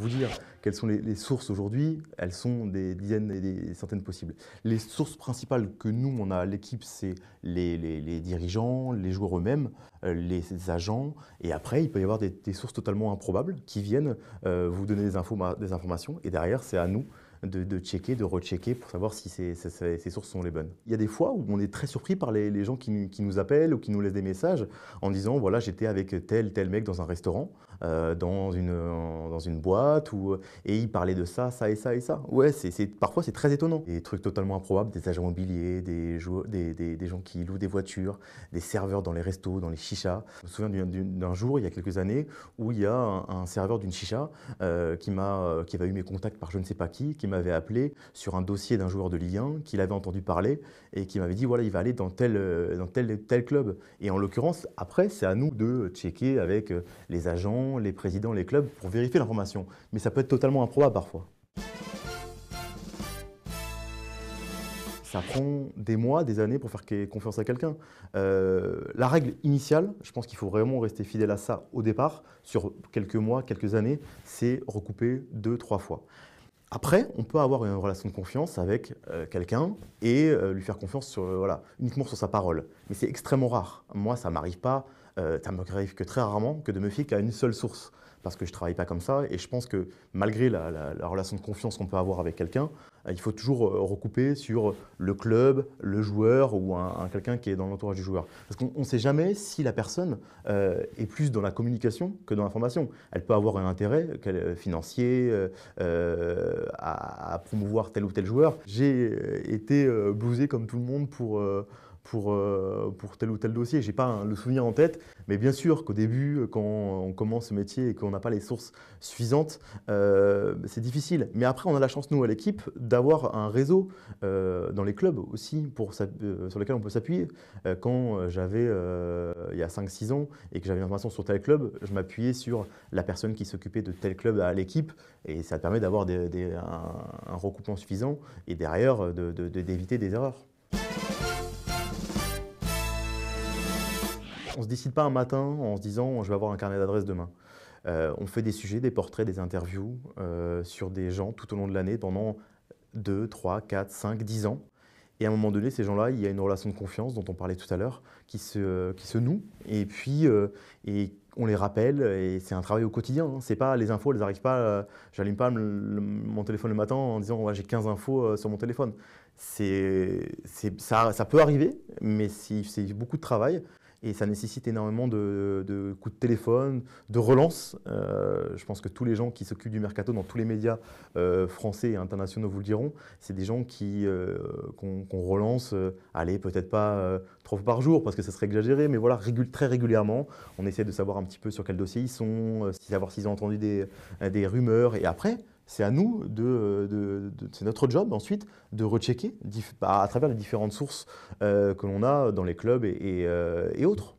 vous dire quelles sont les sources aujourd'hui, elles sont des dizaines et des centaines possibles. Les sources principales que nous, on a à l'équipe, c'est les dirigeants, les joueurs eux-mêmes, les agents, et après, il peut y avoir des sources totalement improbables qui viennent vous donner des informations, et derrière, c'est à nous de checker, de rechecker pour savoir si ces sources sont les bonnes. Il y a des fois où on est très surpris par les gens qui nous appellent ou qui nous laissent des messages en disant voilà, j'étais avec tel mec dans un restaurant, dans une boîte, et il parlait de ça, ça et ça et ça. Ouais, parfois c'est très étonnant. Des trucs totalement improbables, des agents immobiliers, des gens qui louent des voitures, des serveurs dans les restos, dans les chichas. Je me souviens d'un jour, il y a quelques années, où il y a un serveur d'une chicha qui avait eu mes contacts par je ne sais pas qui m'avait appelé sur un dossier d'un joueur de Ligue 1 qu'il avait entendu parler et qui m'avait dit voilà, il va aller dans tel club. Et en l'occurrence, après, c'est à nous de checker avec les agents, les présidents, les clubs pour vérifier l'information. Mais ça peut être totalement improbable parfois. Ça prend des mois, des années pour faire confiance à quelqu'un. La règle initiale, je pense qu'il faut vraiment rester fidèle à ça au départ, sur quelques mois, quelques années, c'est recouper 2-3 fois. Après, on peut avoir une relation de confiance avec quelqu'un et lui faire confiance uniquement sur sa parole. Mais c'est extrêmement rare. Moi, ça m'arrive pas, ça m'arrive que très rarement que de me fier qu'à une seule source. Parce que je ne travaille pas comme ça et je pense que malgré la relation de confiance qu'on peut avoir avec quelqu'un, il faut toujours recouper sur le club, le joueur ou quelqu'un qui est dans l'entourage du joueur. Parce qu'on ne sait jamais si la personne est plus dans la communication que dans l'information. Elle peut avoir un intérêt financier à promouvoir tel ou tel joueur. J'ai été blousé comme tout le monde pour tel ou tel dossier. Je n'ai pas le souvenir en tête, mais bien sûr qu'au début, quand on commence ce métier et qu'on n'a pas les sources suffisantes, c'est difficile. Mais après, on a la chance, nous, à l'équipe, d'avoir un réseau dans les clubs aussi sur lesquels on peut s'appuyer. Quand j'avais, il y a 5-6 ans, et que j'avais une information sur tel club, je m'appuyais sur la personne qui s'occupait de tel club à l'équipe, et ça permet d'avoir un recoupement suffisant, et derrière, d'éviter des erreurs. On ne se décide pas un matin en se disant je vais avoir un carnet d'adresses demain. On fait des sujets, des portraits, des interviews sur des gens tout au long de l'année pendant 2, 3, 4, 5, 10 ans. Et à un moment donné, ces gens-là, il y a une relation de confiance dont on parlait tout à l'heure qui se noue. Et puis, on les rappelle et c'est un travail au quotidien. Hein. C'est pas les infos, elles n'arrivent pas. J'allume pas mon téléphone le matin en disant ouais, j'ai 15 infos sur mon téléphone. Ça peut arriver, mais c'est beaucoup de travail. Et ça nécessite énormément de coups de téléphone, de relance. Je pense que tous les gens qui s'occupent du mercato dans tous les médias français et internationaux vous le diront. C'est des gens qu'on relance, allez, peut-être pas 3 fois par jour parce que ça serait exagéré, mais voilà, très régulièrement. On essaie de savoir un petit peu sur quel dossier ils sont, savoir s'ils ont entendu des rumeurs. Et après, c'est à nous, c'est notre job ensuite de rechecker à travers les différentes sources que l'on a dans les clubs et autres.